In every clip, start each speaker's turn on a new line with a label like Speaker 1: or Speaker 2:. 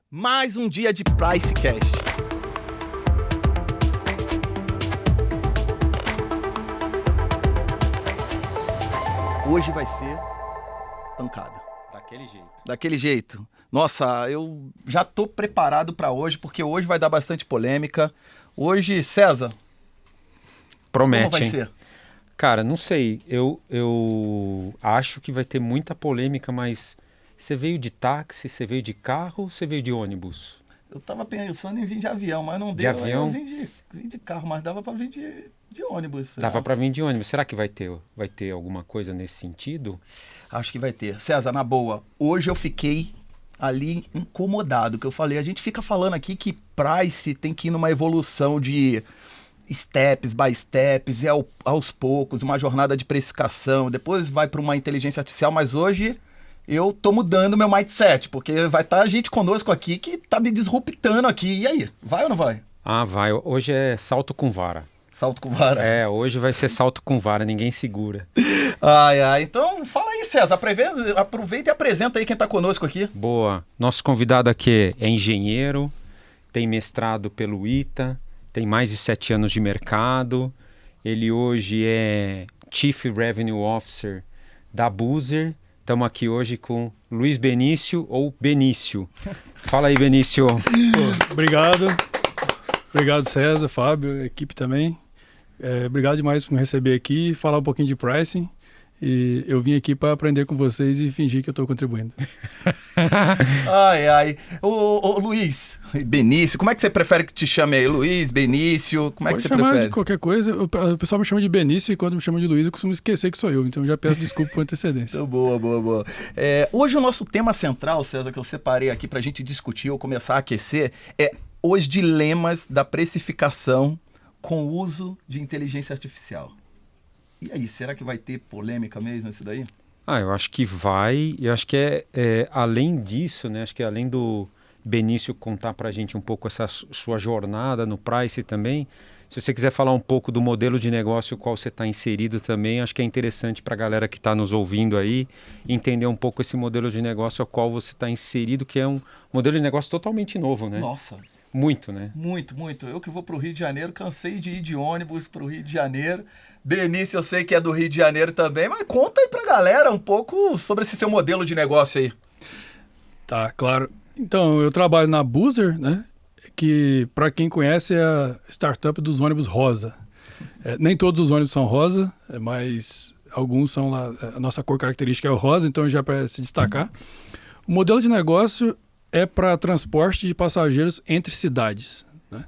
Speaker 1: Mais um dia de PriceCast. Hoje vai ser pancada. Daquele jeito. Nossa, eu já tô preparado para hoje, porque hoje vai dar bastante polêmica. Hoje, César,
Speaker 2: promete,
Speaker 1: como vai
Speaker 2: hein?
Speaker 1: ser?
Speaker 2: Cara, não sei. Eu acho que vai ter muita polêmica, mas você veio de táxi, você veio de carro ou você veio de ônibus?
Speaker 1: Eu tava pensando em vir de avião, mas não
Speaker 2: De
Speaker 1: deu.
Speaker 2: avião?
Speaker 1: Eu vim de carro, mas dava para vir de ônibus.
Speaker 2: Dava pra vir de ônibus. Será que vai ter alguma coisa nesse sentido?
Speaker 1: Acho que vai ter. César, na boa, hoje eu fiquei ali incomodado, que eu falei, a gente fica falando aqui que Price tem que ir numa evolução de steps by steps, e aos poucos, uma jornada de precificação, depois vai para uma inteligência artificial, mas hoje eu tô mudando meu mindset, porque vai estar gente conosco aqui que tá me disruptando aqui. E aí, vai ou não vai?
Speaker 2: Ah, vai. Hoje é salto com vara.
Speaker 1: Salto com vara.
Speaker 2: É, hoje vai ser salto com vara, ninguém segura.
Speaker 1: Ai. Então, fala aí, César, aproveita e apresenta aí quem tá conosco aqui.
Speaker 2: Boa. Nosso convidado aqui é engenheiro, tem mestrado pelo ITA, tem mais de 7 anos de mercado. Ele hoje é Chief Revenue Officer da Boozer. Estamos aqui hoje com Luiz Benício ou Benício. Fala aí, Benício.
Speaker 3: Obrigado. Obrigado, César, Fábio, equipe também. Obrigado demais por me receber aqui e falar um pouquinho de pricing. E eu vim aqui para aprender com vocês e fingir que eu estou contribuindo.
Speaker 1: Ô, Luiz, Benício, como é que você prefere que te chame aí? Luiz, Benício, como é que você
Speaker 3: Pode chamar
Speaker 1: prefere?
Speaker 3: de qualquer coisa. O pessoal me chama de Benício e quando me chama de Luiz eu costumo esquecer que sou eu. Então já peço desculpa por antecedência.
Speaker 1: Então, boa. Hoje o nosso tema central, César, que eu separei aqui para a gente discutir ou começar a aquecer, é os dilemas da precificação com o uso de inteligência artificial. E aí, será que vai ter polêmica mesmo isso daí?
Speaker 2: Eu acho que vai. Eu acho que além disso, né? Acho que além do Benício contar para a gente um pouco essa sua jornada no Price também, se você quiser falar um pouco do modelo de negócio no qual você está inserido também, acho que é interessante para a galera que está nos ouvindo aí entender um pouco esse modelo de negócio ao qual você está inserido, que é um modelo de negócio totalmente novo, né?
Speaker 1: Nossa.
Speaker 2: Muito, né?
Speaker 1: Muito. Eu que vou para o Rio de Janeiro, cansei de ir de ônibus para o Rio de Janeiro. Benício, eu sei que é do Rio de Janeiro também, mas conta aí pra galera um pouco sobre esse seu modelo de negócio aí.
Speaker 3: Tá, claro. Então, eu trabalho na Boozer, né? Que, para quem conhece, é a startup dos ônibus rosa. Nem todos os ônibus são rosa, mas alguns são lá. A nossa cor característica é o rosa, então já para se destacar. O modelo de negócio é para transporte de passageiros entre cidades, né?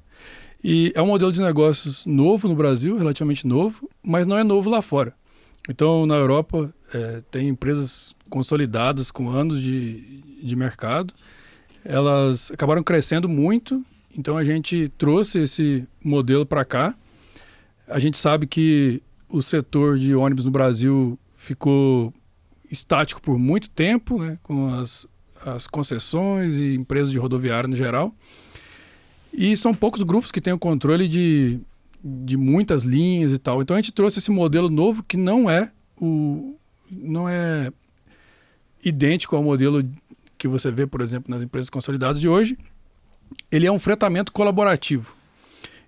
Speaker 3: E é um modelo de negócios novo no Brasil, relativamente novo, mas não é novo lá fora. Então, na Europa, tem empresas consolidadas com anos de mercado. Elas acabaram crescendo muito, então a gente trouxe esse modelo para cá. A gente sabe que o setor de ônibus no Brasil ficou estático por muito tempo, né, com as concessões e empresas de rodoviária no geral. E são poucos grupos que têm o controle de muitas linhas e tal. Então a gente trouxe esse modelo novo que não é idêntico ao modelo que você vê, por exemplo, nas empresas consolidadas de hoje. Ele é um fretamento colaborativo.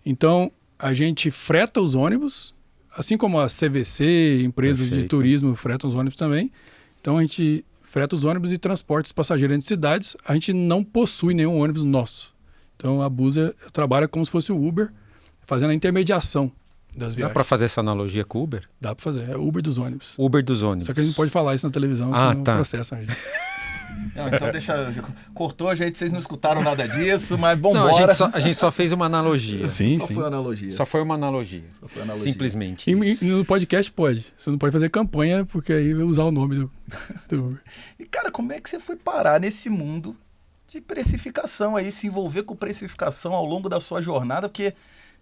Speaker 3: Então a gente freta os ônibus, assim como a CVC, empresas de turismo fretam os ônibus também. Então a gente freta os ônibus e transporta os passageiros entre cidades. A gente não possui nenhum ônibus nosso. Então a Boozer trabalha como se fosse o Uber, fazendo a intermediação das viagens.
Speaker 2: Dá para fazer essa analogia com o Uber?
Speaker 3: Dá para fazer, é o Uber dos ônibus.
Speaker 2: Uber dos ônibus.
Speaker 3: Só que a gente não pode falar isso na televisão, senão processam a gente.
Speaker 1: Não, então cortou a gente, vocês não escutaram nada disso, mas vambora.
Speaker 2: Não, a gente só fez uma analogia.
Speaker 3: Sim.
Speaker 1: Foi uma analogia.
Speaker 2: Só foi uma analogia. Simplesmente.
Speaker 3: E no podcast pode. Você não pode fazer campanha, porque aí vai usar o nome do Uber.
Speaker 1: E cara, como é que você foi parar nesse mundo de precificação aí, se envolver com precificação ao longo da sua jornada? Porque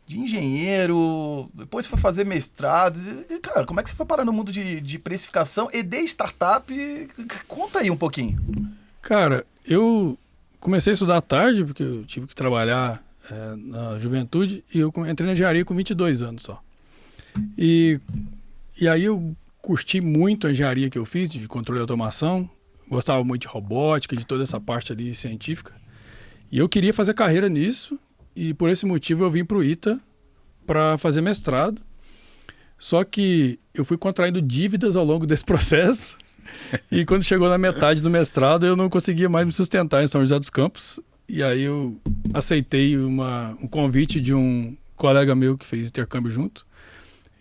Speaker 1: de engenheiro, depois foi fazer mestrado. E, cara, como é que você foi parar no mundo de precificação e de startup? Conta aí um pouquinho.
Speaker 3: Cara, eu comecei a estudar tarde, porque eu tive que trabalhar na juventude, e eu entrei na engenharia com 22 anos só. E aí eu curti muito a engenharia que eu fiz, de controle e automação, gostava muito de robótica, de toda essa parte ali científica. E eu queria fazer carreira nisso, e por esse motivo eu vim para o ITA para fazer mestrado. Só que eu fui contraindo dívidas ao longo desse processo, e quando chegou na metade do mestrado eu não conseguia mais me sustentar em São José dos Campos, e aí eu aceitei um convite de um colega meu que fez intercâmbio junto,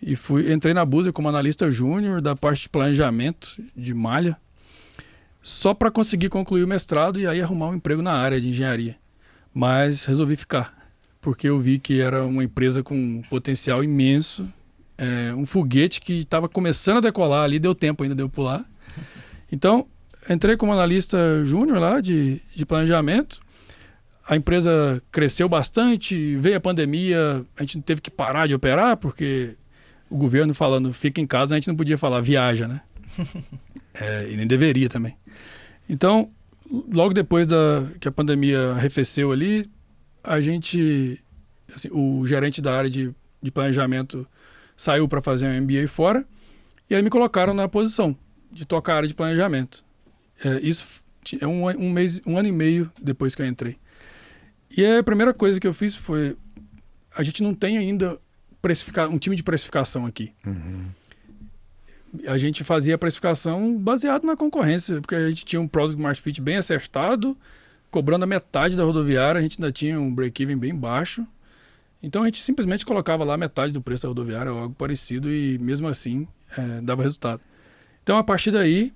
Speaker 3: e entrei na Buser como analista júnior da parte de planejamento de malha, só para conseguir concluir o mestrado e aí arrumar um emprego na área de engenharia. Mas resolvi ficar, porque eu vi que era uma empresa com um potencial imenso, um foguete que estava começando a decolar ali, deu tempo ainda de eu pular. Então, entrei como analista júnior lá de planejamento. A empresa cresceu bastante, veio a pandemia, a gente teve que parar de operar, porque o governo falando fica em casa, a gente não podia falar viaja, né? E nem deveria também. Então, logo depois que a pandemia arrefeceu ali, a gente, assim, o gerente da área de planejamento saiu para fazer um MBA fora, e aí me colocaram na posição de tocar a área de planejamento. Isso é um ano e meio depois que eu entrei. E a primeira coisa que eu fiz foi, a gente não tem ainda um time de precificação aqui.
Speaker 2: Uhum.
Speaker 3: A gente fazia a precificação baseado na concorrência, porque a gente tinha um Product Market Fit bem acertado, cobrando a metade da rodoviária, a gente ainda tinha um break-even bem baixo. Então a gente simplesmente colocava lá metade do preço da rodoviária ou algo parecido e mesmo assim dava resultado. Então a partir daí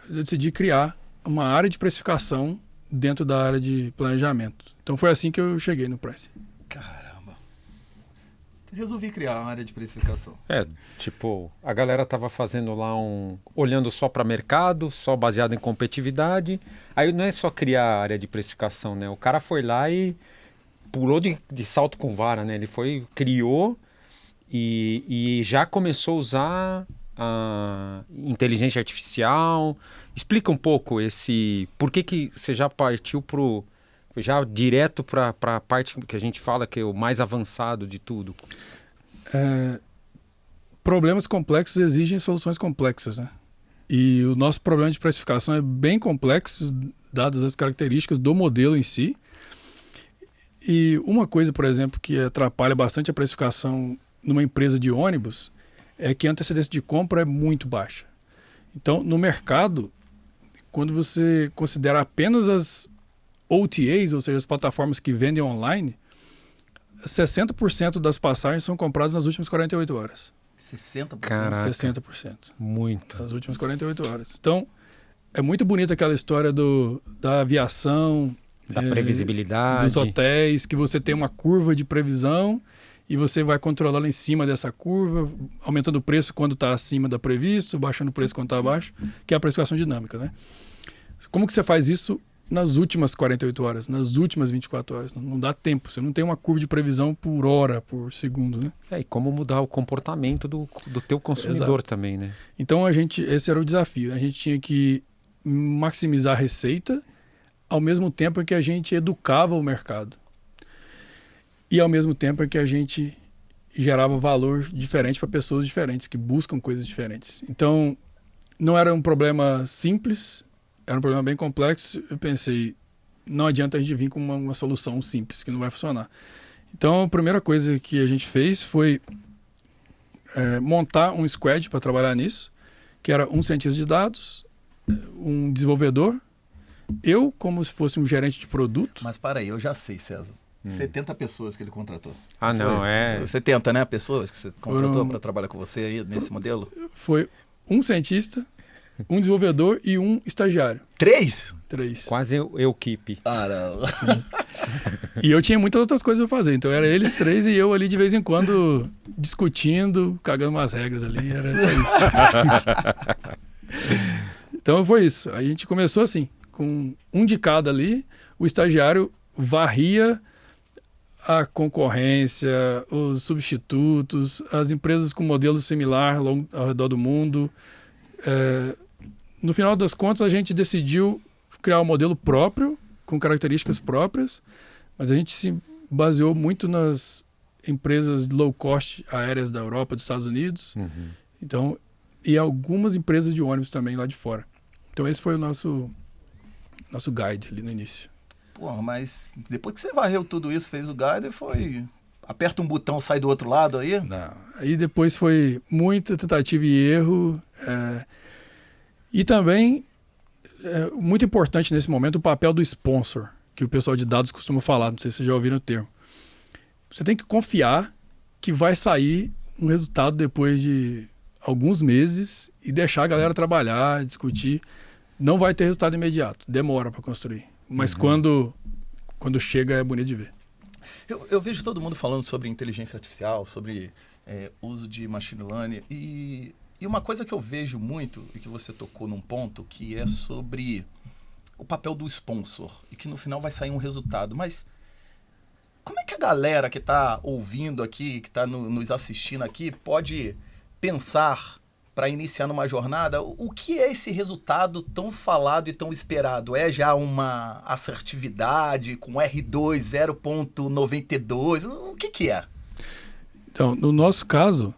Speaker 3: eu decidi criar uma área de precificação dentro da área de planejamento. Então foi assim que eu cheguei no Price.
Speaker 1: Caramba. Resolvi criar uma área de precificação.
Speaker 2: Tipo, a galera tava fazendo lá olhando só para mercado, só baseado em competitividade. Aí não é só criar a área de precificação, né? O cara foi lá e pulou de salto com vara, né? Ele criou e já começou a usar a inteligência artificial. Explica um pouco por que você já partiu já direto para a parte que a gente fala que é o mais avançado de tudo.
Speaker 3: Problemas complexos exigem soluções complexas, né? E o nosso problema de precificação é bem complexo, dadas as características do modelo em si. E uma coisa, por exemplo, que atrapalha bastante a precificação numa empresa de ônibus é que a antecedência de compra é muito baixa. Então, no mercado, quando você considera apenas as OTAs, ou seja, as plataformas que vendem online, 60% das passagens são compradas nas últimas 48 horas.
Speaker 1: 60%?
Speaker 2: Caraca.
Speaker 3: 60%.
Speaker 2: Muito.
Speaker 3: Nas últimas 48 horas. Então, é muito bonita aquela história da aviação,
Speaker 2: da previsibilidade,
Speaker 3: dos hotéis, que você tem uma curva de previsão e você vai controlando em cima dessa curva, aumentando o preço quando está acima do previsto, baixando o preço quando está abaixo, que é a precificação dinâmica, né? Como que você faz isso nas últimas 48 horas, nas últimas 24 horas? Não dá tempo, você não tem uma curva de previsão por hora, por segundo, né?
Speaker 2: E como mudar o comportamento do teu consumidor. Exato. Também, né?
Speaker 3: Então, esse era o desafio. A gente tinha que maximizar a receita ao mesmo tempo em que a gente educava o mercado. E ao mesmo tempo em que a gente gerava valor diferente para pessoas diferentes, que buscam coisas diferentes. Então, não era um problema simples, era um problema bem complexo. Eu pensei, não adianta a gente vir com uma solução simples, que não vai funcionar. Então, a primeira coisa que a gente fez foi montar um squad para trabalhar nisso, que era um cientista de dados, um desenvolvedor, eu como se fosse um gerente de produto.
Speaker 1: Mas para aí, eu já sei, César. 70 pessoas que ele contratou.
Speaker 2: Ah, não,
Speaker 1: 70, né? Pessoas que você contratou para trabalhar com você aí nesse modelo?
Speaker 3: Foi um cientista, um desenvolvedor e um estagiário.
Speaker 1: 3?
Speaker 3: 3.
Speaker 2: Quase equipe.
Speaker 1: Ah, não.
Speaker 3: E eu tinha muitas outras coisas para fazer. Então era eles 3 e eu ali de vez em quando discutindo, cagando umas regras ali. Era só isso. Então foi isso. A gente começou assim, com um de cada ali. O estagiário varria a concorrência, os substitutos, as empresas com modelo similar ao redor do mundo. No final das contas, a gente decidiu criar um modelo próprio, com características próprias, mas a gente se baseou muito nas empresas low cost aéreas da Europa, dos Estados Unidos, então, e algumas empresas de ônibus também lá de fora. Então esse foi o nosso guide ali no início.
Speaker 1: Porra, mas depois que você varreu tudo isso, fez o guide, foi... Aperta um botão, sai do outro lado aí?
Speaker 3: Não. Aí depois foi muita tentativa e erro. E também, muito importante nesse momento, o papel do sponsor, que o pessoal de dados costuma falar, não sei se vocês já ouviram o termo. Você tem que confiar que vai sair um resultado depois de alguns meses e deixar a galera trabalhar, discutir. Não vai ter resultado imediato, demora para construir. Mas quando chega é bonito de ver.
Speaker 1: Eu vejo todo mundo falando sobre inteligência artificial, sobre uso de machine learning. E uma coisa que eu vejo muito, e que você tocou num ponto, que é sobre o papel do sponsor. E que no final vai sair um resultado. Mas como é que a galera que está ouvindo aqui, que está nos assistindo aqui, pode pensar para iniciar numa jornada, o que é esse resultado tão falado e tão esperado? É já uma assertividade com R2 0.92? O que é?
Speaker 3: Então, no nosso caso,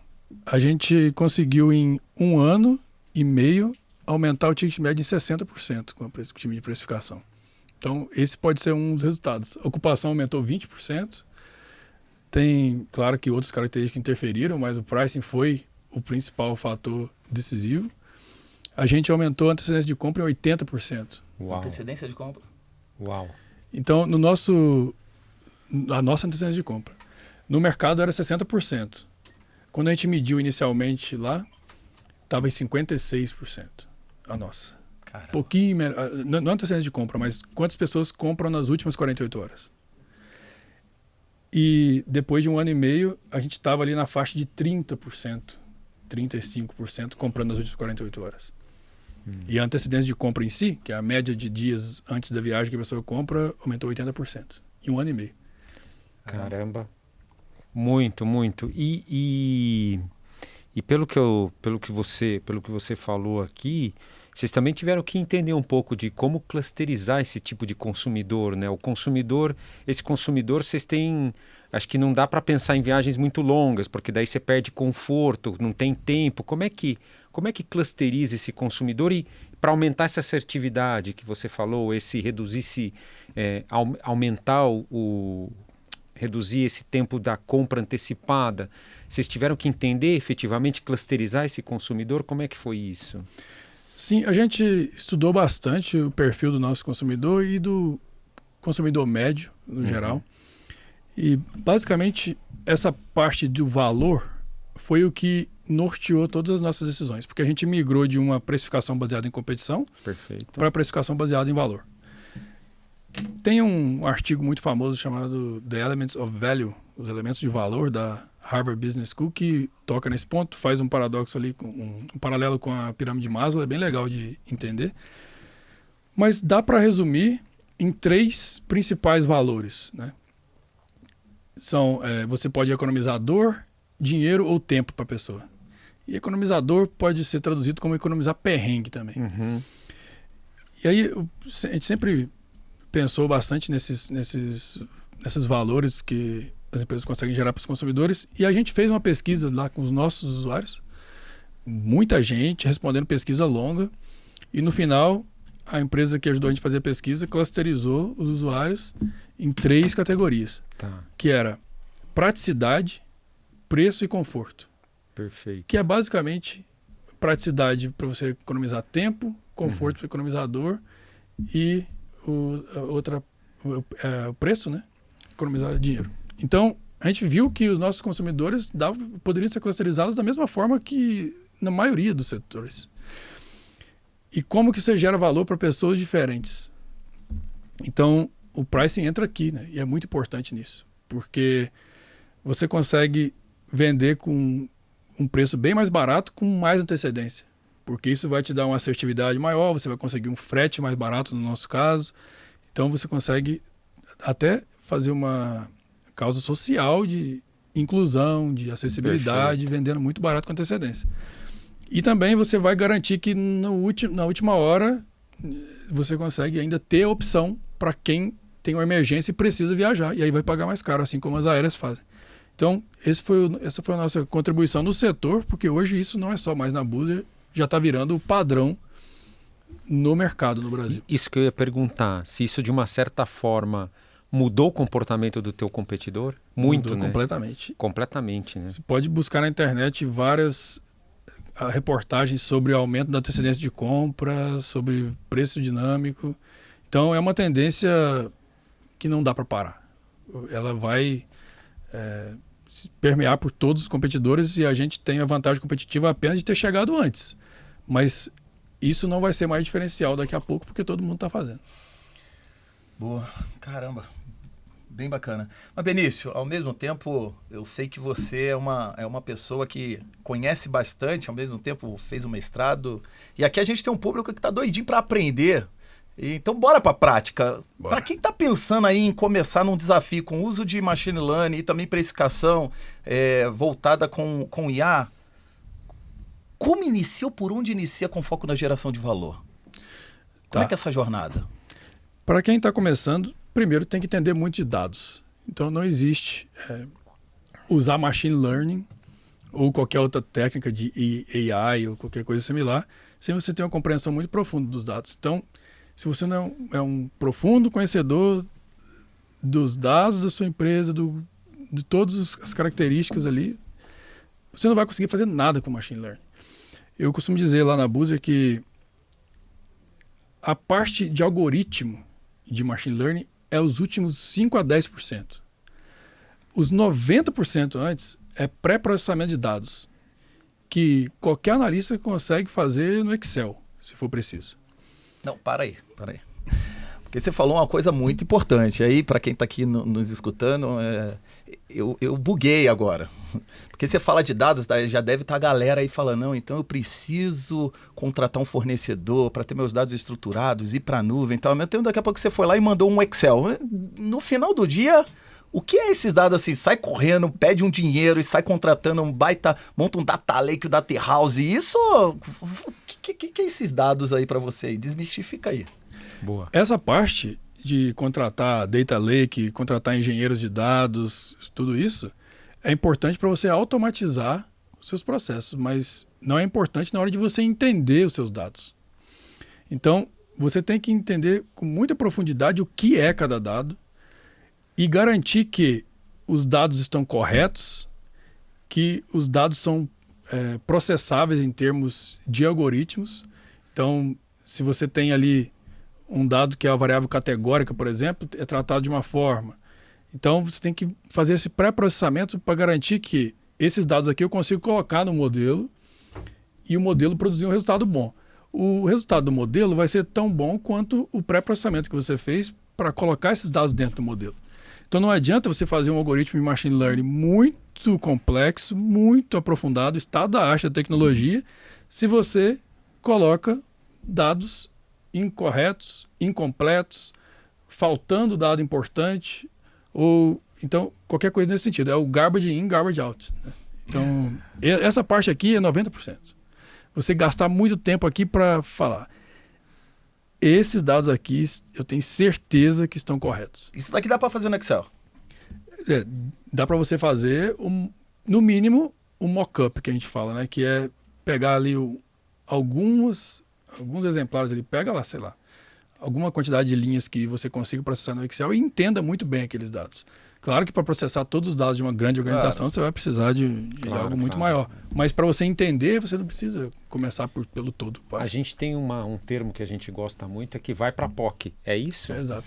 Speaker 3: a gente conseguiu em 1 ano e meio aumentar o ticket médio em 60% com o time de precificação. Então, esse pode ser um dos resultados. A ocupação aumentou 20%. Tem, claro que outras características que interferiram, mas o pricing foi o principal fator decisivo. A gente aumentou a antecedência de compra em 80%.
Speaker 2: Uau.
Speaker 1: Antecedência de compra?
Speaker 2: Uau.
Speaker 3: Então, a nossa antecedência de compra. No mercado era 60%. Quando a gente mediu inicialmente lá, estava em 56% a nossa.
Speaker 1: Caramba.
Speaker 3: Pouquinho, não antecedência de compra, mas quantas pessoas compram nas últimas 48 horas. E depois de 1 ano e meio, a gente estava ali na faixa de 30%. 35% comprando nas últimas 48 horas. E a antecedência de compra em si, que é a média de dias antes da viagem que a pessoa compra, aumentou 80% em 1 ano e meio.
Speaker 2: Caramba. Muito, muito. E pelo que você falou aqui, vocês também tiveram que entender um pouco de como clusterizar esse tipo de consumidor, né? Esse consumidor, vocês têm... Acho que não dá para pensar em viagens muito longas, porque daí você perde conforto, não tem tempo. Como é que clusteriza esse consumidor e para aumentar essa assertividade que você falou, reduzir esse tempo da compra antecipada, vocês tiveram que entender efetivamente, clusterizar esse consumidor? Como é que foi isso?
Speaker 3: Sim, a gente estudou bastante o perfil do nosso consumidor e do consumidor médio, no geral. E, basicamente, essa parte do valor foi o que norteou todas as nossas decisões, porque a gente migrou de uma precificação baseada em competição para a precificação baseada em valor. Tem um artigo muito famoso chamado The Elements of Value, os elementos de valor, da Harvard Business School, que toca nesse ponto, faz um paradoxo ali, um paralelo com a pirâmide de Maslow, é bem legal de entender. Mas dá para resumir em 3 principais valores, né? Você pode economizar dor, dinheiro ou tempo para a pessoa. E economizador pode ser traduzido como economizar perrengue também. E aí a gente sempre pensou bastante nesses valores que as empresas conseguem gerar para os consumidores. E a gente fez uma pesquisa lá com os nossos usuários. Muita gente respondendo pesquisa longa. E no final, a empresa que ajudou a gente a fazer a pesquisa clusterizou os usuários em 3 categorias.
Speaker 2: Tá.
Speaker 3: Que era praticidade, preço e conforto.
Speaker 2: Perfeito.
Speaker 3: Que é basicamente praticidade para você economizar tempo, conforto para economizar dor e o preço, né? Economizar dinheiro. Então, a gente viu que os nossos consumidores poderiam ser clusterizados da mesma forma que na maioria dos setores. E como que você gera valor para pessoas diferentes? Então, o pricing entra aqui, né? E é muito importante nisso, porque você consegue vender com um preço bem mais barato com mais antecedência, porque isso vai te dar uma assertividade maior, você vai conseguir um frete mais barato no nosso caso, então você consegue até fazer uma causa social de inclusão, de acessibilidade, vendendo muito barato com antecedência. E também você vai garantir que na última hora você consegue ainda ter a opção para quem tem uma emergência e precisa viajar, e aí vai pagar mais caro, assim como as aéreas fazem. Então, essa foi a nossa contribuição no setor, porque hoje isso não é só mais na Boozer, já está virando o padrão no mercado no Brasil.
Speaker 2: Isso que eu ia perguntar, se isso de uma certa forma mudou o comportamento do teu competidor? Muito,
Speaker 3: Mudou
Speaker 2: né?
Speaker 3: completamente.
Speaker 2: Completamente, né?
Speaker 3: Você pode buscar na internet várias reportagens sobre o aumento da antecedência de compra, sobre preço dinâmico. Então, é uma tendência que não dá para parar. Ela vai se permear por todos os competidores e a gente tem a vantagem competitiva apenas de ter chegado antes. Mas isso não vai ser mais diferencial daqui a pouco, porque todo mundo está fazendo.
Speaker 1: Boa, caramba, bem bacana. Mas Benício, ao mesmo tempo, eu sei que você é uma pessoa que conhece bastante, ao mesmo tempo fez um mestrado, e aqui a gente tem um público que está doidinho para aprender. Então bora para a prática. Para quem está pensando aí em começar num desafio com uso de machine learning e também precificação voltada com IA, como inicia ou por onde inicia com foco na geração de valor? Como é que é essa jornada?
Speaker 3: Para quem está começando, primeiro tem que entender muito de dados. Então não existe usar machine learning ou qualquer outra técnica de AI ou qualquer coisa similar, sem você ter uma compreensão muito profunda dos dados. Então, se você não é um profundo conhecedor dos dados da sua empresa, de todas as características ali, você não vai conseguir fazer nada com machine learning. Eu costumo dizer lá na Boozer que a parte de algoritmo de machine learning é os últimos 5 a 10%. Os 90% antes é pré-processamento de dados, que qualquer analista consegue fazer no Excel, se for preciso.
Speaker 1: Não, para aí. Porque você falou uma coisa muito importante. Aí, para quem está aqui nos escutando, eu buguei agora. Porque você fala de dados, já deve estar a galera aí falando, não, então eu preciso contratar um fornecedor para ter meus dados estruturados, ir para a nuvem e tal. Mas daqui a pouco você foi lá e mandou um Excel. No final do dia, o que é esses dados assim? Sai correndo, pede um dinheiro e sai contratando um baita, monta um data lake, um data house. Isso, o que é esses dados aí para você? Desmistifica aí.
Speaker 2: Boa.
Speaker 3: Essa parte de contratar data lake, contratar engenheiros de dados, tudo isso, é importante para você automatizar os seus processos, mas não é importante na hora de você entender os seus dados. Então, você tem que entender com muita profundidade o que é cada dado e garantir que os dados estão corretos, que os dados são processáveis em termos de algoritmos. Então, se você tem ali um dado que é a variável categórica, por exemplo, é tratado de uma forma. Então, você tem que fazer esse pré-processamento para garantir que esses dados aqui eu consigo colocar no modelo e o modelo produzir um resultado bom. O resultado do modelo vai ser tão bom quanto o pré-processamento que você fez para colocar esses dados dentro do modelo. Então, não adianta você fazer um algoritmo de machine learning muito complexo, muito aprofundado, estado da arte da tecnologia, se você coloca dados incorretos, incompletos, faltando dado importante, ou então qualquer coisa nesse sentido. É o garbage in, garbage out. Né? Então, essa parte aqui é 90%. Você gastar muito tempo aqui para falar. Esses dados aqui, eu tenho certeza que estão corretos.
Speaker 1: Isso daqui dá para fazer no Excel?
Speaker 3: Dá para você fazer, no mínimo, um mock-up que a gente fala, né? Que é pegar ali alguns exemplares ali, pega lá, sei lá, alguma quantidade de linhas que você consiga processar no Excel e entenda muito bem aqueles dados. Claro que para processar todos os dados de uma grande organização, você vai precisar de algo muito maior. Mas para você entender, você não precisa começar pelo todo.
Speaker 2: A gente tem um termo que a gente gosta muito, é que vai para POC. É isso?
Speaker 3: Exato.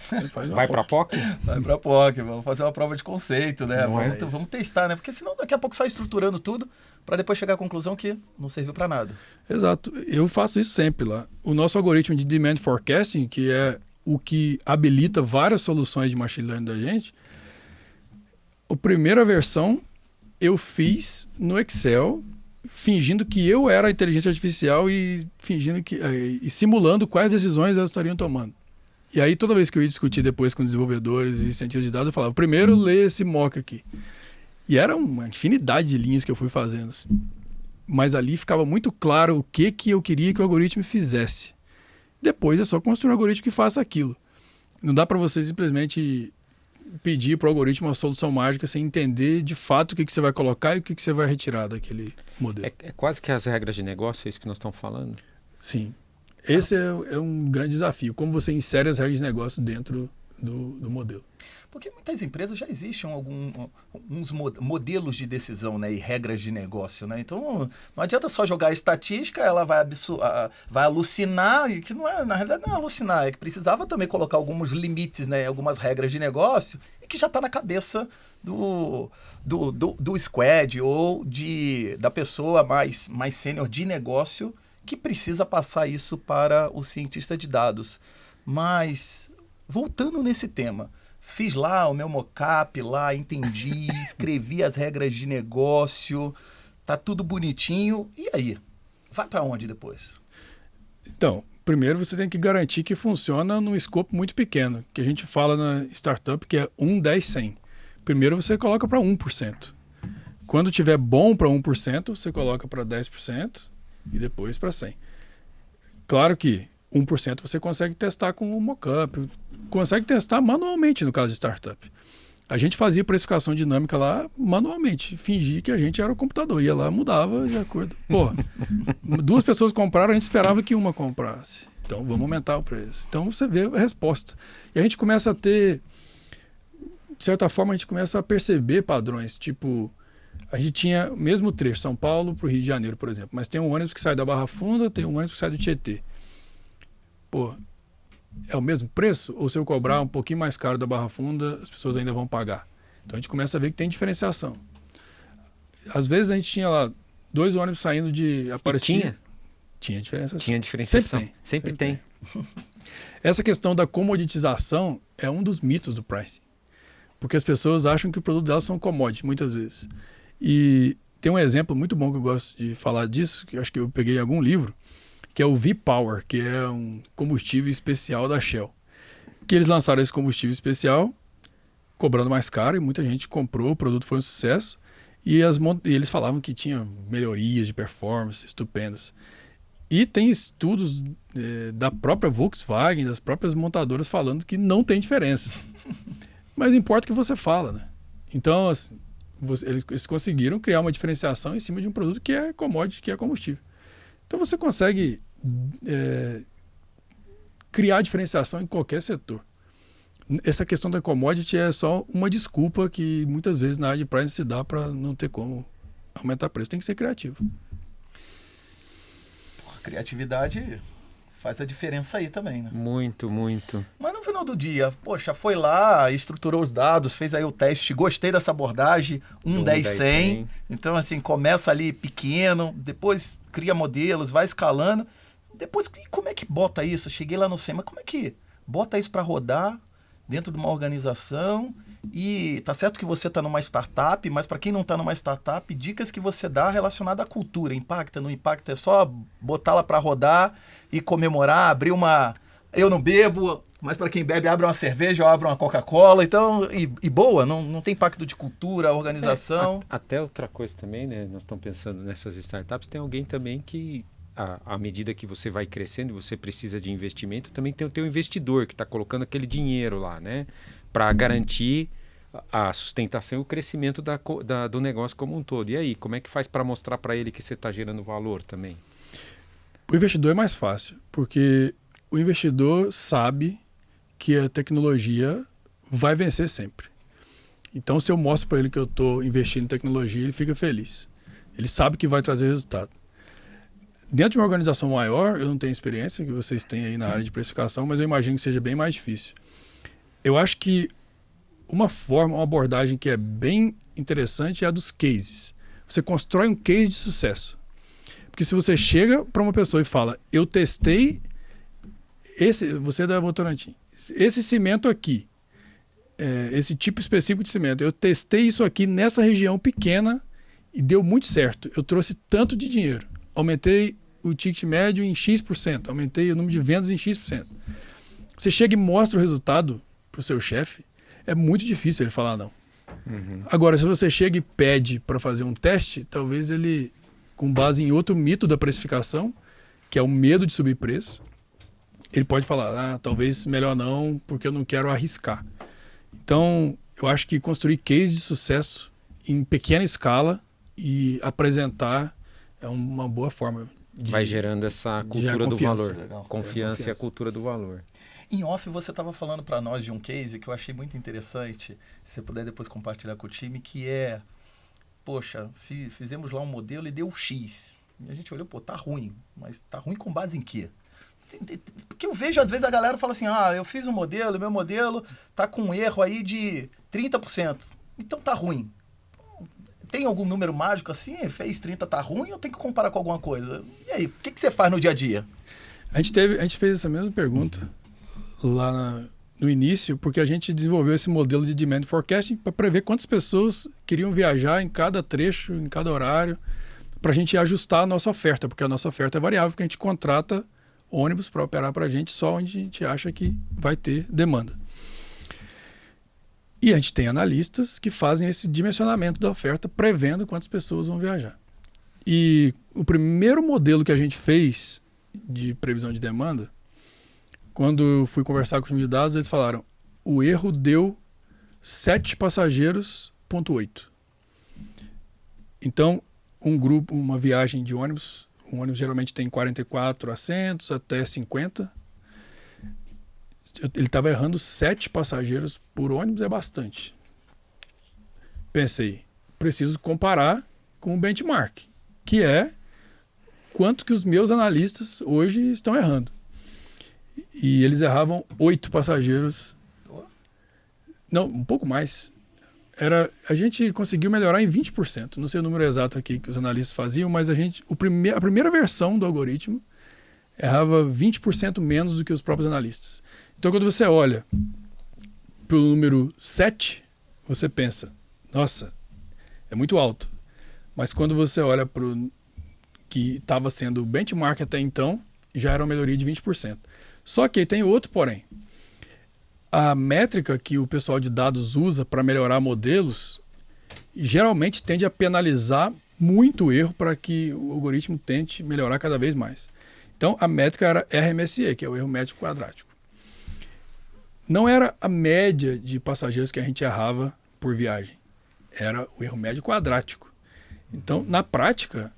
Speaker 2: Vai para POC?
Speaker 1: Vai para POC. Vamos fazer uma prova de conceito, né? Vamos testar, né? Porque senão daqui a pouco sai estruturando tudo para depois chegar à conclusão que não serviu para nada.
Speaker 3: Exato. Eu faço isso sempre lá. O nosso algoritmo de Demand Forecasting, que é o que habilita várias soluções de machine learning da gente, a primeira versão eu fiz no Excel, fingindo que eu era a inteligência artificial e simulando quais decisões elas estariam tomando. E aí, toda vez que eu ia discutir depois com desenvolvedores e cientistas de dados, eu falava, primeiro lê esse mock aqui. E era uma infinidade de linhas que eu fui fazendo. Assim. Mas ali ficava muito claro o que eu queria que o algoritmo fizesse. Depois é só construir um algoritmo que faça aquilo. Não dá para você simplesmente pedir para o algoritmo uma solução mágica sem entender de fato o que você vai colocar e o que você vai retirar daquele modelo.
Speaker 2: É quase que as regras de negócio, é isso que nós estamos falando?
Speaker 3: Sim. Esse é um grande desafio, como você insere as regras de negócio dentro do modelo.
Speaker 1: Porque muitas empresas já existem alguns modelos de decisão, né, e regras de negócio, né? Então não adianta só jogar a estatística, ela vai alucinar, e que não é, na realidade não é alucinar, é que precisava também colocar alguns limites, né, algumas regras de negócio, e que já está na cabeça do squad ou da pessoa mais sênior de negócio que precisa passar isso para o cientista de dados. Mas, voltando nesse tema, fiz lá o meu mockup, lá entendi, escrevi as regras de negócio, tá tudo bonitinho. E aí? Vai para onde depois?
Speaker 3: Então, primeiro você tem que garantir que funciona num escopo muito pequeno, que a gente fala na startup que é 1, 10, 100. Primeiro você coloca para 1%. Quando tiver bom para 1%, você coloca para 10% e depois para 100%. Claro que 1% você consegue testar com o mockup, consegue testar manualmente no caso de startup. A gente fazia precificação dinâmica lá manualmente, fingia que a gente era o computador, ia lá, mudava de acordo. Pô, 2 pessoas compraram, a gente esperava que uma comprasse. Então vamos aumentar o preço. Então você vê a resposta. E a gente começa a ter, de certa forma, a gente começa a perceber padrões, tipo, a gente tinha o mesmo trecho, São Paulo para o Rio de Janeiro, por exemplo, mas tem um ônibus que sai da Barra Funda, tem um ônibus que sai do Tietê. Pô, é o mesmo preço? Ou se eu cobrar um pouquinho mais caro da Barra Funda, as pessoas ainda vão pagar? Então a gente começa a ver que tem diferenciação. Às vezes a gente tinha lá 2 ônibus saindo de Aparecida. Tinha diferenciação.
Speaker 2: Tinha diferenciação.
Speaker 3: Sempre tem. Essa questão da comoditização é um dos mitos do pricing. Porque as pessoas acham que o produto delas são commodity, muitas vezes. E tem um exemplo muito bom que eu gosto de falar disso, que eu acho que eu peguei em algum livro, que é o V-Power, que é um combustível especial da Shell. Que eles lançaram esse combustível especial, cobrando mais caro, e muita gente comprou, o produto foi um sucesso, e eles falavam que tinha melhorias de performance estupendas. E tem estudos da própria Volkswagen, das próprias montadoras, falando que não tem diferença. Mas importa o que você fala, né? Então, assim, eles conseguiram criar uma diferenciação em cima de um produto que é commodity, que é combustível. Então você consegue criar diferenciação em qualquer setor. Essa questão da commodity é só uma desculpa que muitas vezes na área de pricing se dá para não ter como aumentar preço. Tem que ser criativo.
Speaker 1: Criatividade faz a diferença aí também, né?
Speaker 2: Muito, muito.
Speaker 1: Mas no final do dia, poxa, foi lá, estruturou os dados, fez aí o teste, gostei dessa abordagem, 1, 10, 100. Então, assim, começa ali pequeno, depois cria modelos, vai escalando. Depois, como é que bota isso? Cheguei lá no 100, mas como é que bota isso para rodar dentro de uma organização? E tá certo que você está numa startup, mas para quem não está numa startup, dicas que você dá relacionadas à cultura. Impacta, não impacta? É só botar lá para rodar e comemorar, abrir uma... Eu não bebo, mas para quem bebe, abre uma cerveja ou abre uma Coca-Cola. Então, e boa, não tem impacto de cultura, organização.
Speaker 2: Até outra coisa também, né? Nós estamos pensando nessas startups, tem alguém também que, à medida que você vai crescendo e você precisa de investimento, também tem o teu investidor que está colocando aquele dinheiro lá, né? Para garantir a sustentação e o crescimento do negócio como um todo. E aí, como é que faz para mostrar para ele que você está gerando valor também?
Speaker 3: O investidor é mais fácil, porque o investidor sabe que a tecnologia vai vencer sempre. Então, se eu mostro para ele que eu estou investindo em tecnologia, ele fica feliz. Ele sabe que vai trazer resultado. Dentro de uma organização maior, eu não tenho experiência que vocês têm aí na área de precificação, mas eu imagino que seja bem mais difícil. Eu acho que uma abordagem que é bem interessante é a dos cases. Você constrói um case de sucesso. Porque se você chega para uma pessoa e fala, eu testei você é da Votorantim, esse cimento aqui, esse tipo específico de cimento, eu testei isso aqui nessa região pequena e deu muito certo. Eu trouxe tanto de dinheiro, aumentei o ticket médio em X%, aumentei o número de vendas em X%. Você chega e mostra o resultado para o seu chefe, é muito difícil ele falar não.
Speaker 2: Uhum.
Speaker 3: Agora, se você chega e pede para fazer um teste, talvez ele, com base em outro mito da precificação, que é o medo de subir preço, ele pode falar, talvez melhor não, porque eu não quero arriscar. Então, eu acho que construir case de sucesso em pequena escala e apresentar é uma boa forma
Speaker 2: Vai gerando essa cultura do
Speaker 3: confiança.
Speaker 2: valor.
Speaker 1: Legal.
Speaker 2: Confiança e a cultura do valor.
Speaker 1: Em off, você estava falando para nós de um case que eu achei muito interessante, se você puder depois compartilhar com o time, que é, poxa, fizemos lá um modelo e deu X. E a gente olhou, pô, tá ruim, mas tá ruim com base em quê? Porque eu vejo, às vezes, a galera fala assim, eu fiz um modelo, meu modelo tá com um erro aí de 30%, então tá ruim. Tem algum número mágico assim? Fez 30, tá ruim, ou tem que comparar com alguma coisa? E aí, o que você faz no dia a dia?
Speaker 3: A gente fez essa mesma pergunta lá no início, porque a gente desenvolveu esse modelo de demand forecasting para prever quantas pessoas queriam viajar em cada trecho, em cada horário, para a gente ajustar a nossa oferta, porque a nossa oferta é variável, porque a gente contrata ônibus para operar para a gente só onde a gente acha que vai ter demanda. E a gente tem analistas que fazem esse dimensionamento da oferta, prevendo quantas pessoas vão viajar. E o primeiro modelo que a gente fez de previsão de demanda, quando eu fui conversar com o time de dados, eles falaram, o erro deu 7 passageiros, 0,8. Então, uma viagem de ônibus, um ônibus geralmente tem 44 assentos, até 50. Ele estava errando 7 passageiros por ônibus, é bastante. Pensei, preciso comparar com o benchmark, que é quanto que os meus analistas hoje estão errando. E eles erravam 8 passageiros. Não, um pouco mais. A gente conseguiu melhorar em 20%. Não sei o número exato aqui que os analistas faziam, mas a primeira versão do algoritmo errava 20% menos do que os próprios analistas. Então, quando você olha pelo número 7, você pensa, nossa, é muito alto. Mas quando você olha para o que estava sendo o benchmark até então, já era uma melhoria de 20%. Só que tem outro porém. A métrica que o pessoal de dados usa para melhorar modelos geralmente tende a penalizar muito o erro para que o algoritmo tente melhorar cada vez mais. Então, a métrica era RMSE, que é o erro médio quadrático. Não era a média de passageiros que a gente errava por viagem. Era o erro médio quadrático. Então, na prática,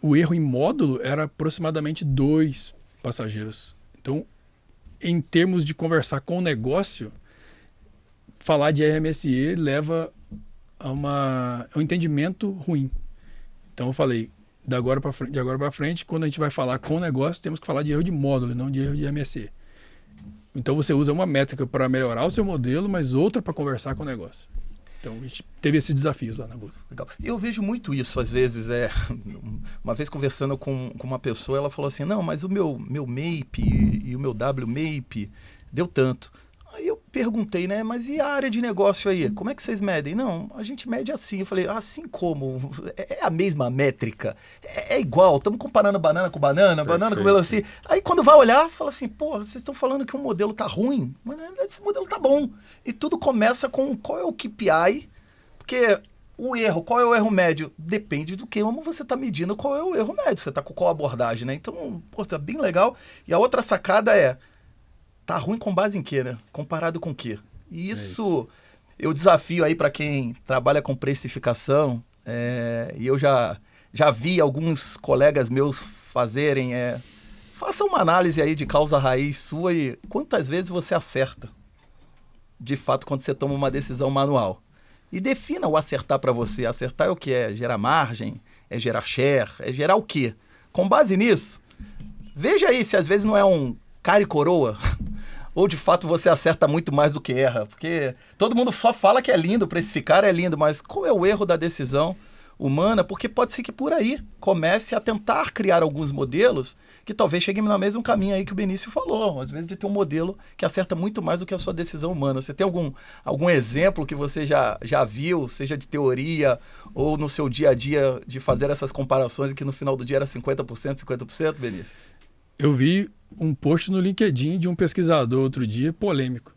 Speaker 3: o erro em módulo era aproximadamente 2 passageiros. Então, em termos de conversar com o negócio, falar de RMSE leva a um entendimento ruim. Então, eu falei, de agora para frente, quando a gente vai falar com o negócio, temos que falar de erro de módulo e não de erro de RMSE. Então, você usa uma métrica para melhorar o seu modelo, mas outra para conversar com o negócio. Então, a gente teve esses desafios lá na Buzer.
Speaker 1: Legal. Eu vejo muito isso, às vezes. Uma vez conversando com uma pessoa, ela falou assim, não, mas o meu MAPE e o meu WMAPE deu tanto. Aí eu perguntei, né, mas e a área de negócio aí? Como é que vocês medem? Não, a gente mede assim. Eu falei, assim como? É a mesma métrica? É igual? Estamos comparando banana com banana,
Speaker 2: Perfeito.
Speaker 1: banana com melancia. Aí quando vai olhar, fala assim, pô, vocês estão falando que um modelo tá ruim, mas esse modelo tá bom. E tudo começa com qual é o KPI, porque o erro, qual é o erro médio? Depende do que você está medindo, qual é o erro médio. Você está com qual abordagem, né? Então, pô, tá bem legal. E a outra sacada é, tá ruim com base em quê, né? Comparado com o quê? E isso, eu desafio aí para quem trabalha com precificação, e eu já vi alguns colegas meus fazerem, faça uma análise aí de causa raiz sua e quantas vezes você acerta, de fato, quando você toma uma decisão manual. E defina o acertar para você. Acertar é o que? É gerar margem? É gerar share? É gerar o quê? Com base nisso, veja aí se às vezes não é um cara e coroa, ou de fato você acerta muito mais do que erra. Porque todo mundo só fala que é lindo, precificar é lindo, mas qual é o erro da decisão humana? Porque pode ser que por aí comece a tentar criar alguns modelos que talvez cheguem no mesmo caminho aí que o Benício falou. Às vezes de ter um modelo que acerta muito mais do que a sua decisão humana. Você tem algum exemplo que você já viu, seja de teoria ou no seu dia a dia, de fazer essas comparações e que no final do dia era 50%, Benício?
Speaker 3: Eu vi um post no LinkedIn de um pesquisador outro dia, polêmico.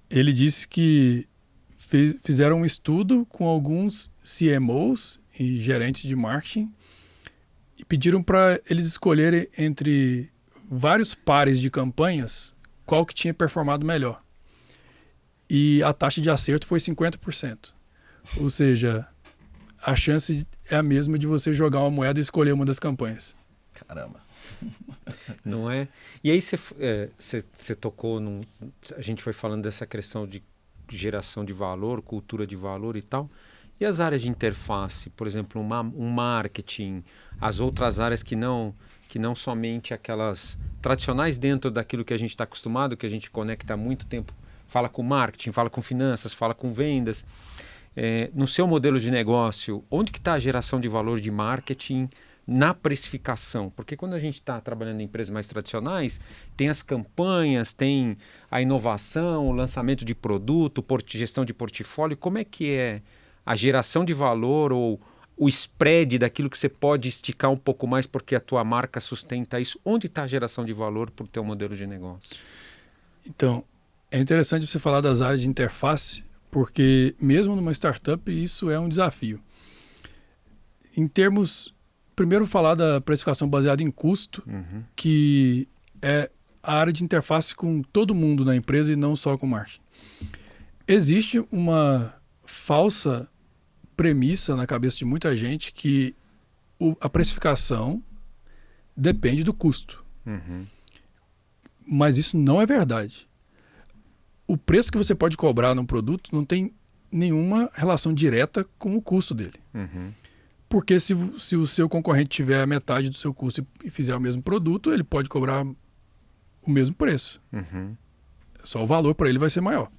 Speaker 3: Ele disse que fizeram um estudo com alguns CMOs e gerentes de marketing e pediram para eles escolherem entre vários pares de campanhas qual que tinha performado melhor. E a taxa de acerto foi 50%. Ou seja, a chance é a mesma de você jogar uma moeda e escolher uma das campanhas.
Speaker 1: Caramba.
Speaker 2: Não é? E aí você tocou a gente foi falando dessa questão de geração de valor, cultura de valor e tal. E as áreas de interface, por exemplo, um marketing, as outras áreas que não somente aquelas tradicionais dentro daquilo que a gente está acostumado, que a gente conecta há muito tempo, fala com marketing, fala com finanças, fala com vendas. No seu modelo de negócio, onde que está a geração de valor de marketing na precificação? Porque quando a gente está trabalhando em empresas mais tradicionais, tem as campanhas, tem a inovação, o lançamento de produto, gestão de portfólio. Como é que é a geração de valor ou o spread daquilo que você pode esticar um pouco mais porque a tua marca sustenta isso? Onde está a geração de valor para o teu modelo de negócio?
Speaker 3: Então, é interessante você falar das áreas de interface, porque mesmo numa startup isso é um desafio. Primeiro falar da precificação baseada em custo, que é a área de interface com todo mundo na empresa e não só com marketing. Existe uma falsa premissa na cabeça de muita gente que a precificação depende do custo. Mas isso não é verdade. O preço que você pode cobrar num produto não tem nenhuma relação direta com o custo dele. Porque se o seu concorrente tiver a metade do seu custo e fizer o mesmo produto, ele pode cobrar o mesmo preço. Só o valor para ele vai ser maior.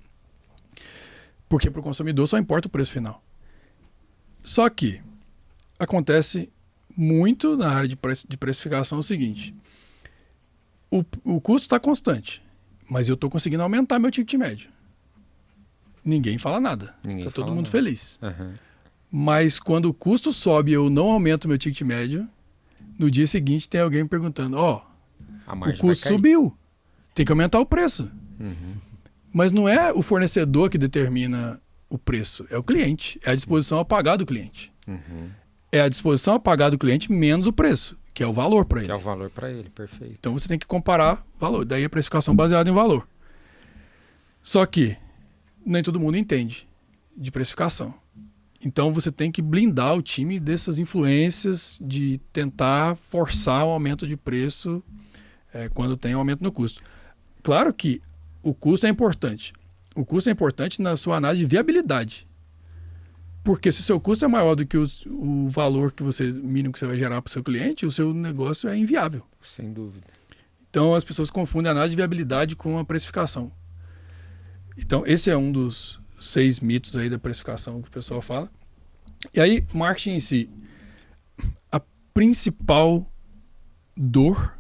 Speaker 3: Porque para o consumidor só importa o preço final. Só que acontece muito na área de precificação o seguinte: o custo está constante, mas eu estou conseguindo aumentar meu ticket médio. Ninguém fala nada. Está todo mundo feliz. Mas quando o custo sobe e eu não aumento meu ticket médio, no dia seguinte tem alguém me perguntando: o custo subiu, tem que aumentar o preço. Mas não é o fornecedor que determina o preço, é o cliente, é a disposição a pagar do cliente. É a disposição a pagar do cliente menos o preço, que é o valor para ele.
Speaker 2: Que é o valor para ele, perfeito.
Speaker 3: Então você tem que comparar valor, daí a precificação baseada em valor. Só que nem todo mundo entende de precificação. Então você tem que blindar o time dessas influências de tentar forçar o aumento de preço quando tem um aumento no custo. Claro que o custo é importante. O custo é importante na sua análise de viabilidade. Porque se o seu custo é maior do que o valor mínimo que você vai gerar para o seu cliente, o seu negócio é inviável.
Speaker 2: Sem dúvida.
Speaker 3: Então as pessoas confundem a análise de viabilidade com a precificação. Então esse é um dos 6 mitos aí da precificação que o pessoal fala. E aí, marketing em si. A principal dor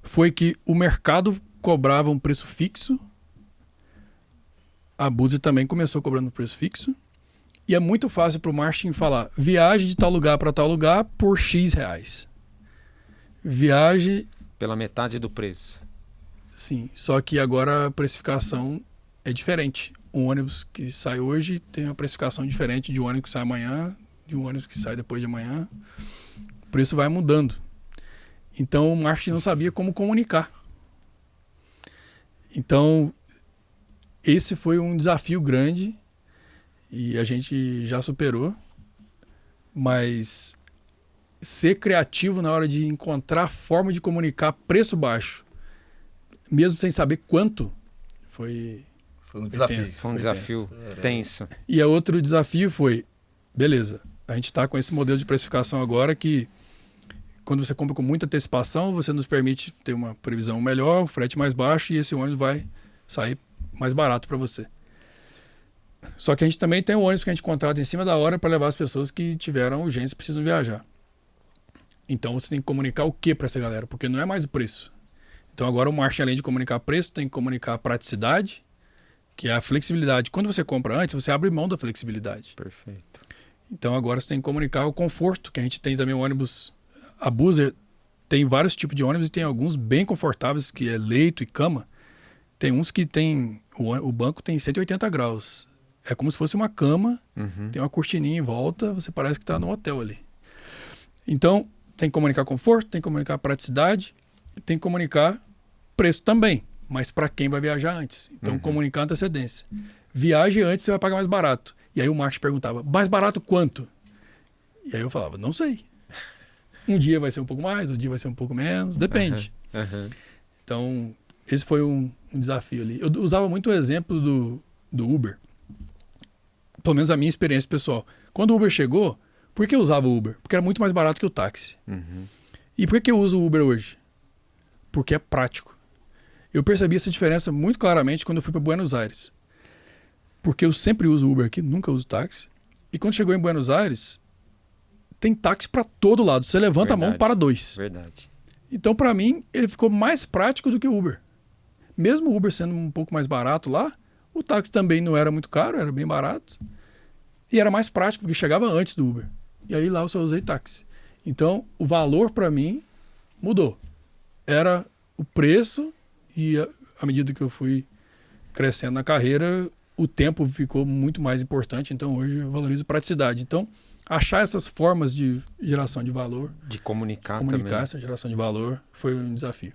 Speaker 3: foi que o mercado cobrava um preço fixo. A Buzer também começou cobrando um preço fixo. E é muito fácil para o marketing falar: viaje de tal lugar para tal lugar por X reais. Viaje...
Speaker 2: Pela metade do preço.
Speaker 3: Sim, só que agora a precificação é diferente. Um ônibus que sai hoje tem uma precificação diferente de um ônibus que sai amanhã, de um ônibus que sai depois de amanhã. O preço vai mudando. Então o marketing não sabia como comunicar. Então esse foi um desafio grande e a gente já superou. Mas ser criativo na hora de encontrar forma de comunicar preço baixo, mesmo sem saber quanto, foi
Speaker 1: um desafio.
Speaker 2: Foi um desafio tenso.
Speaker 3: E a outro desafio foi, beleza, a gente está com esse modelo de precificação agora que quando você compra com muita antecipação, você nos permite ter uma previsão melhor, o frete mais baixo e esse ônibus vai sair mais barato para você. Só que a gente também tem um ônibus que a gente contrata em cima da hora para levar as pessoas que tiveram urgência e precisam viajar. Então você tem que comunicar o que para essa galera? Porque não é mais o preço. Então agora o marketing, além de comunicar preço, tem que comunicar a praticidade, que é a flexibilidade. Quando você compra antes, você abre mão da flexibilidade.
Speaker 2: Perfeito.
Speaker 3: Então agora você tem que comunicar o conforto, que a gente tem também o ônibus. A Buzer tem vários tipos de ônibus e tem alguns bem confortáveis, que é leito e cama. Tem uns que tem... O banco tem 180 graus. É como se fosse uma cama, tem uma cortininha em volta, você parece que está num hotel ali. Então, tem que comunicar conforto, tem que comunicar praticidade, tem que comunicar preço também, mas para quem vai viajar antes. Então, comunicar antecedência. Viaje antes, você vai pagar mais barato. E aí o marketing perguntava, mais barato quanto? E aí eu falava, não sei. Um dia vai ser um pouco mais, um dia vai ser um pouco menos, depende. Então, esse foi um desafio ali. Eu usava muito o exemplo do Uber. Pelo menos a minha experiência pessoal. Quando o Uber chegou, por que eu usava o Uber? Porque era muito mais barato que o táxi. E por que eu uso o Uber hoje? Porque é prático. Eu percebi essa diferença muito claramente quando eu fui para Buenos Aires. Porque eu sempre uso Uber aqui, nunca uso táxi. E quando chegou em Buenos Aires, tem táxi para todo lado. Você levanta a mão para 2.
Speaker 2: Verdade.
Speaker 3: Então, para mim, ele ficou mais prático do que o Uber. Mesmo o Uber sendo um pouco mais barato lá, o táxi também não era muito caro, era bem barato. E era mais prático, porque chegava antes do Uber. E aí lá eu só usei táxi. Então, o valor para mim mudou. Era o preço e à medida que eu fui crescendo na carreira, o tempo ficou muito mais importante. Então, hoje eu valorizo praticidade. Então, achar essas formas de geração de valor,
Speaker 2: de comunicar também.
Speaker 3: essa geração de valor, foi um desafio.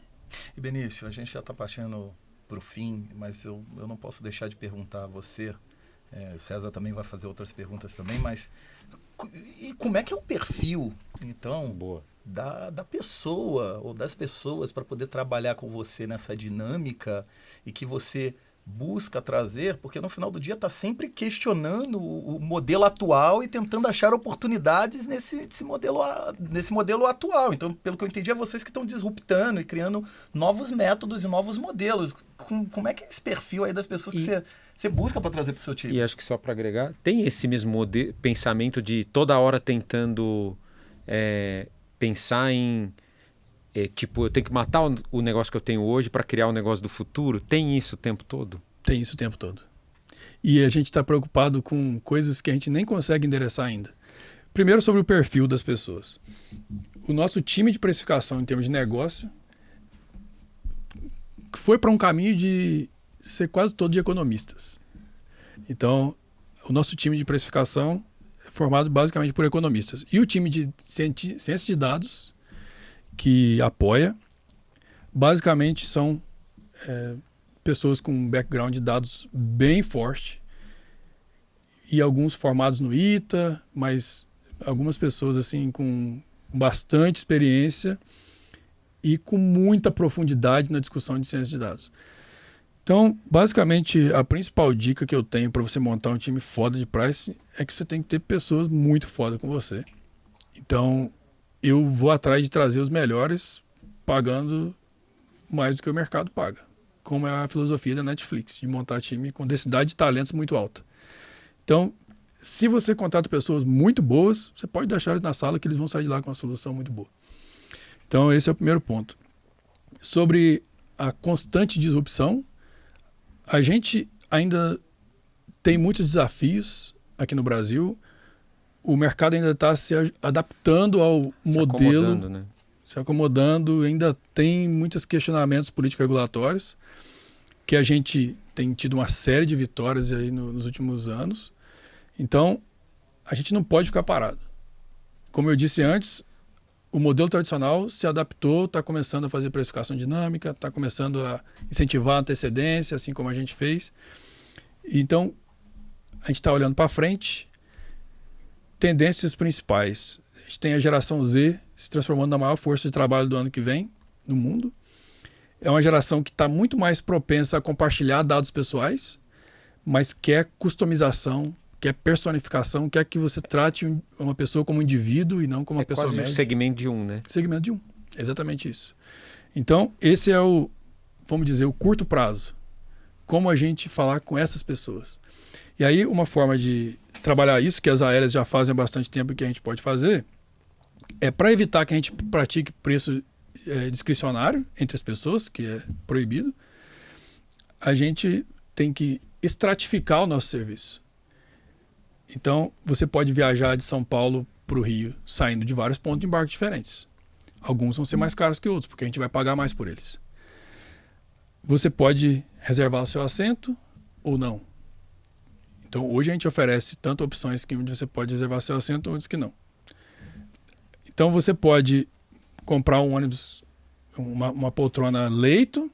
Speaker 1: E Benício, a gente já está partindo para o fim, mas eu não posso deixar de perguntar a você. O César também vai fazer outras perguntas também, mas e como é que é o perfil, então, da pessoa ou das pessoas para poder trabalhar com você nessa dinâmica e que você busca trazer, porque no final do dia está sempre questionando o modelo atual e tentando achar oportunidades nesse modelo atual. Então, pelo que eu entendi, é vocês que estão disruptando e criando novos métodos e novos modelos. Como é que é esse perfil aí das pessoas que você busca para trazer para o seu time?
Speaker 2: E acho que só para agregar, tem esse mesmo pensamento de toda hora tentando pensar em tipo, eu tenho que matar o negócio que eu tenho hoje para criar o negócio do futuro? Tem isso o tempo todo?
Speaker 3: Tem isso o tempo todo. E a gente está preocupado com coisas que a gente nem consegue endereçar ainda. Primeiro, sobre o perfil das pessoas. O nosso time de precificação em termos de negócio foi para um caminho de ser quase todo de economistas. Então, o nosso time de precificação é formado basicamente por economistas. E o time de ciência de dados, que apoia, basicamente são pessoas com um background de dados bem forte e alguns formados no ITA, mas algumas pessoas assim com bastante experiência e com muita profundidade na discussão de ciência de dados. Então, basicamente, a principal dica que eu tenho para você montar um time foda de price é que você tem que ter pessoas muito foda com você. Então, eu vou atrás de trazer os melhores pagando mais do que o mercado paga, como é a filosofia da Netflix, de montar time com densidade de talentos muito alta. Então, se você contrata pessoas muito boas, você pode deixar eles na sala que eles vão sair de lá com uma solução muito boa. Então, esse é o primeiro ponto. Sobre a constante disrupção, a gente ainda tem muitos desafios aqui no Brasil. O mercado ainda está se adaptando ao modelo,
Speaker 2: né?
Speaker 3: Se acomodando, ainda tem muitos questionamentos político-regulatórios, que a gente tem tido uma série de vitórias aí nos últimos anos. Então, a gente não pode ficar parado. Como eu disse antes, o modelo tradicional se adaptou, está começando a fazer precificação dinâmica, está começando a incentivar a antecedência, assim como a gente fez. Então, a gente está olhando para frente. Tendências principais. A gente tem a geração Z se transformando na maior força de trabalho do ano que vem no mundo. É uma geração que está muito mais propensa a compartilhar dados pessoais, mas quer customização, quer personificação, quer que você trate uma pessoa como um indivíduo e não como uma pessoa média.
Speaker 2: Quase o segmento de um, né?
Speaker 3: Segmento de um, exatamente isso. Então, esse é o, vamos dizer, o curto prazo. Como a gente falar com essas pessoas. E aí, uma forma de trabalhar isso, que as aéreas já fazem há bastante tempo e que a gente pode fazer, é para evitar que a gente pratique preço discricionário entre as pessoas, que é proibido, a gente tem que estratificar o nosso serviço. Então, você pode viajar de São Paulo para o Rio, saindo de vários pontos de embarque diferentes. Alguns vão ser mais caros que outros, porque a gente vai pagar mais por eles. Você pode reservar o seu assento ou não. Então, hoje a gente oferece tanto opções que onde você pode reservar seu assento ou outras que não. Então, você pode comprar um ônibus, uma poltrona leito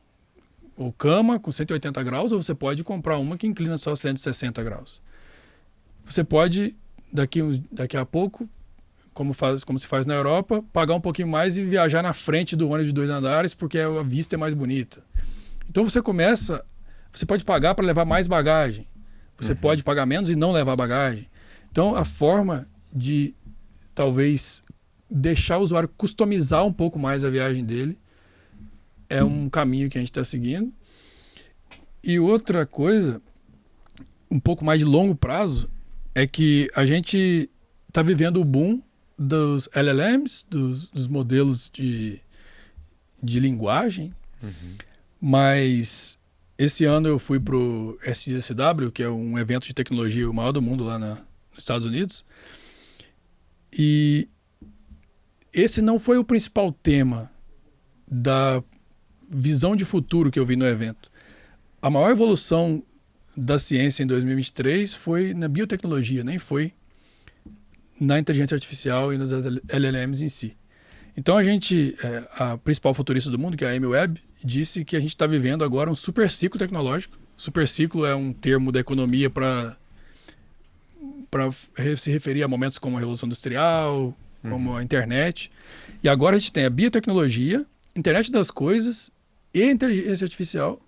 Speaker 3: ou cama com 180 graus, ou você pode comprar uma que inclina só 160 graus. Você pode, daqui a pouco, como se faz na Europa, pagar um pouquinho mais e viajar na frente do ônibus de 2 andares porque a vista é mais bonita. Então você pode pagar para levar mais bagagem. Você pode pagar menos e não levar bagagem. Então a forma de talvez deixar o usuário customizar um pouco mais a viagem dele é um caminho que a gente está seguindo. E outra coisa, um pouco mais de longo prazo, é que a gente está vivendo o boom dos LLMs, dos modelos de linguagem, mas esse ano eu fui para o SXSW, que é um evento de tecnologia o maior do mundo lá nos Estados Unidos, e esse não foi o principal tema da visão de futuro que eu vi no evento. A maior evolução da ciência em 2023 foi na biotecnologia, nem foi na inteligência artificial e nos LLMs em si. Então a principal futurista do mundo, que é a Amy Webb, disse que a gente está vivendo agora um super ciclo tecnológico. Super ciclo é um termo da economia para se referir a momentos como a Revolução Industrial, como a internet. E agora a gente tem a biotecnologia, internet das coisas e inteligência artificial,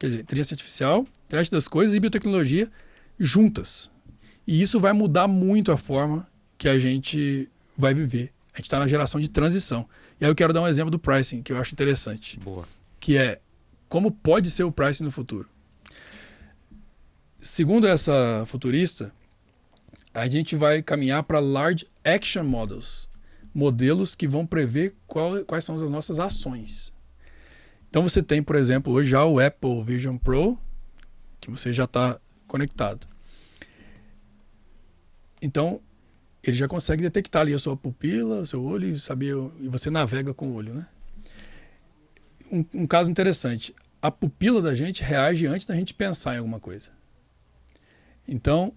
Speaker 3: inteligência artificial, internet das coisas e biotecnologia juntas. E isso vai mudar muito a forma que a gente vai viver. A gente está na geração de transição. E aí eu quero dar um exemplo do pricing, que eu acho interessante.
Speaker 2: Boa.
Speaker 3: Que é como pode ser o pricing no futuro. Segundo essa futurista, a gente vai caminhar para Large Action Models, modelos que vão prever quais são as nossas ações. Então você tem, por exemplo, hoje já o Apple Vision Pro, que você já está conectado. Então, ele já consegue detectar ali a sua pupila, o seu olho, e você navega com o olho, né? Um caso interessante, a pupila da gente reage antes da gente pensar em alguma coisa. Então,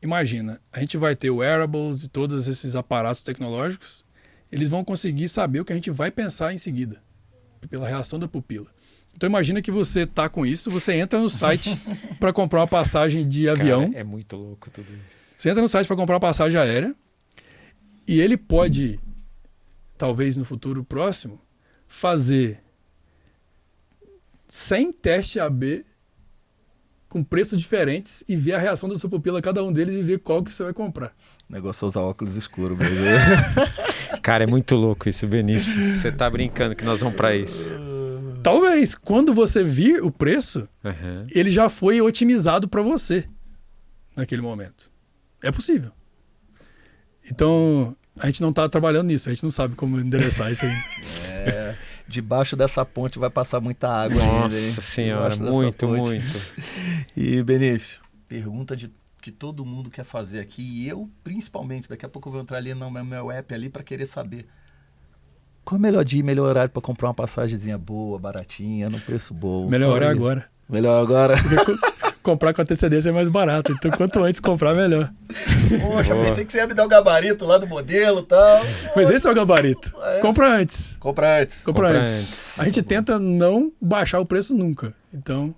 Speaker 3: imagina, a gente vai ter wearables e todos esses aparatos tecnológicos, eles vão conseguir saber o que a gente vai pensar em seguida, pela reação da pupila. Então imagina que você está com isso, você entra no site para comprar uma passagem de avião.
Speaker 2: Cara, é muito louco tudo isso.
Speaker 3: Você entra no site para comprar uma passagem aérea e ele pode, talvez no futuro próximo, fazer 100 testes AB com preços diferentes e ver a reação da sua pupila a cada um deles e ver qual que você vai comprar.
Speaker 1: O negócio é usar óculos escuros mesmo.
Speaker 2: Cara, é muito louco isso, Benício. Você tá brincando que nós vamos para isso.
Speaker 3: Talvez, quando você vir o preço, ele já foi otimizado para você naquele momento. É possível. Então, a gente não está trabalhando nisso, a gente não sabe como endereçar isso aí.
Speaker 1: Debaixo dessa ponte vai passar muita água.
Speaker 2: Nossa senhora, muito.
Speaker 1: E, Benício, pergunta que todo mundo quer fazer aqui, e eu principalmente, daqui a pouco eu vou entrar ali no meu app ali para querer saber. Qual é o melhor dia e melhor horário para comprar uma passagemzinha boa, baratinha, num preço bom?
Speaker 3: Melhor hora é agora.
Speaker 1: Melhor agora.
Speaker 3: Comprar com antecedência é mais barato, então quanto antes comprar, melhor.
Speaker 1: Poxa, pensei que você ia me dar o gabarito lá do modelo e tal.
Speaker 3: Mas esse é o gabarito. Compra antes.
Speaker 1: Compra antes.
Speaker 3: A gente tenta não baixar o preço nunca. Então,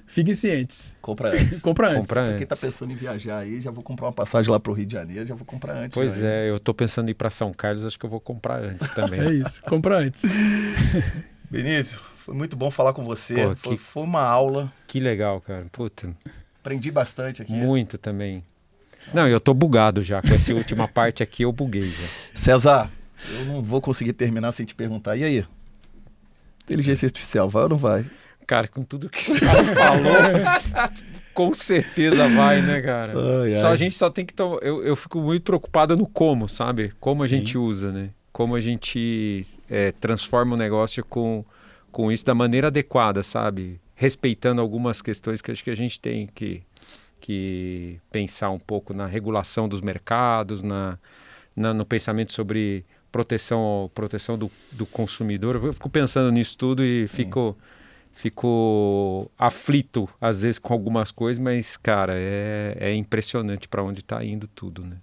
Speaker 3: fiquem cientes.
Speaker 1: Compra antes.
Speaker 3: Compra antes.
Speaker 1: Pra quem tá pensando em viajar aí, já vou comprar uma passagem lá pro Rio de Janeiro, já vou comprar antes.
Speaker 2: Pois eu tô pensando em ir pra São Carlos, acho que eu vou comprar antes também.
Speaker 3: É isso, compra antes.
Speaker 1: Benício, foi muito bom falar com você. Pô, foi uma aula.
Speaker 2: Que legal, cara. Puta.
Speaker 1: Aprendi bastante aqui.
Speaker 2: Muito também. Não, eu tô bugado já. Com essa última parte aqui, eu buguei já.
Speaker 1: César, eu não vou conseguir terminar sem te perguntar. E aí? Inteligência artificial, vai ou não vai?
Speaker 2: Cara, com tudo que você falou, com certeza vai, né, cara? A gente só tem que... Eu fico muito preocupado no como, sabe? Como a gente usa, né? Como a gente transforma o negócio com isso da maneira adequada, sabe? Respeitando algumas questões que acho que a gente tem que pensar um pouco na regulação dos mercados, no pensamento sobre proteção do consumidor. Eu fico pensando nisso tudo e fico aflito, às vezes, com algumas coisas, mas, cara, é impressionante para onde está indo tudo, né?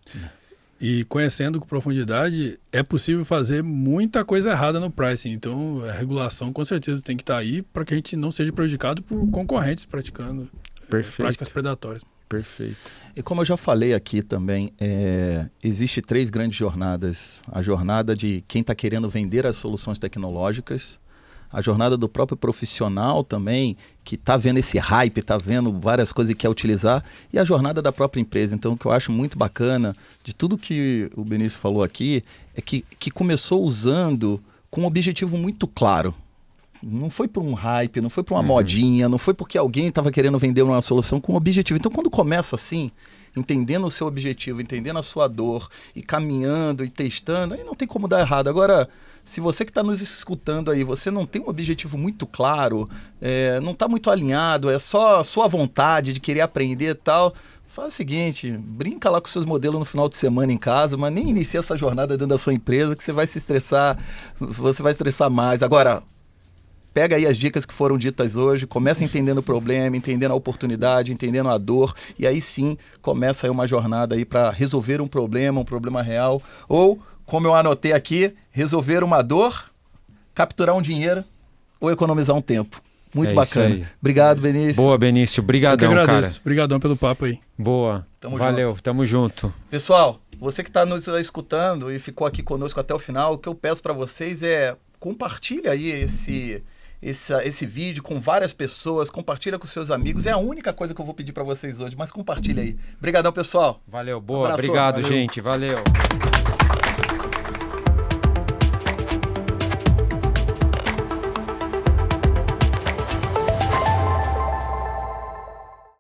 Speaker 3: E conhecendo com profundidade, é possível fazer muita coisa errada no pricing. Então, a regulação com certeza tem que estar aí para que a gente não seja prejudicado por concorrentes praticando práticas predatórias.
Speaker 2: Perfeito.
Speaker 1: E como eu já falei aqui também, existe 3 grandes jornadas. A jornada de quem está querendo vender as soluções tecnológicas, a jornada do próprio profissional também, que está vendo esse hype, está vendo várias coisas e quer utilizar, e a jornada da própria empresa. Então, o que eu acho muito bacana de tudo que o Benício falou aqui é que começou usando com um objetivo muito claro. Não foi por um hype, não foi por uma modinha, não foi porque alguém estava querendo vender uma solução com um objetivo. Então, quando começa assim, entendendo o seu objetivo, entendendo a sua dor e caminhando e testando, aí não tem como dar errado. Agora, se você que está nos escutando aí, você não tem um objetivo muito claro, não está muito alinhado, é só a sua vontade de querer aprender e tal, faz o seguinte, brinca lá com seus modelos no final de semana em casa, mas nem inicia essa jornada dentro da sua empresa que você vai se estressar, você vai estressar mais. Agora, pega aí as dicas que foram ditas hoje, começa entendendo o problema, entendendo a oportunidade, entendendo a dor, e aí sim começa aí uma jornada aí para resolver um problema real, ou, como eu anotei aqui, resolver uma dor, capturar um dinheiro ou economizar um tempo. Muito bacana. Obrigado, Benício.
Speaker 2: Boa, Benício. Obrigadão, cara.
Speaker 3: Obrigadão pelo papo aí.
Speaker 2: Boa. Valeu. Tamo junto.
Speaker 1: Pessoal, você que está nos escutando e ficou aqui conosco até o final, o que eu peço para vocês é compartilha aí esse vídeo com várias pessoas, compartilha com seus amigos. É a única coisa que eu vou pedir para vocês hoje, mas compartilha aí. Obrigadão, pessoal.
Speaker 2: Valeu, boa. Obrigado, gente. Valeu.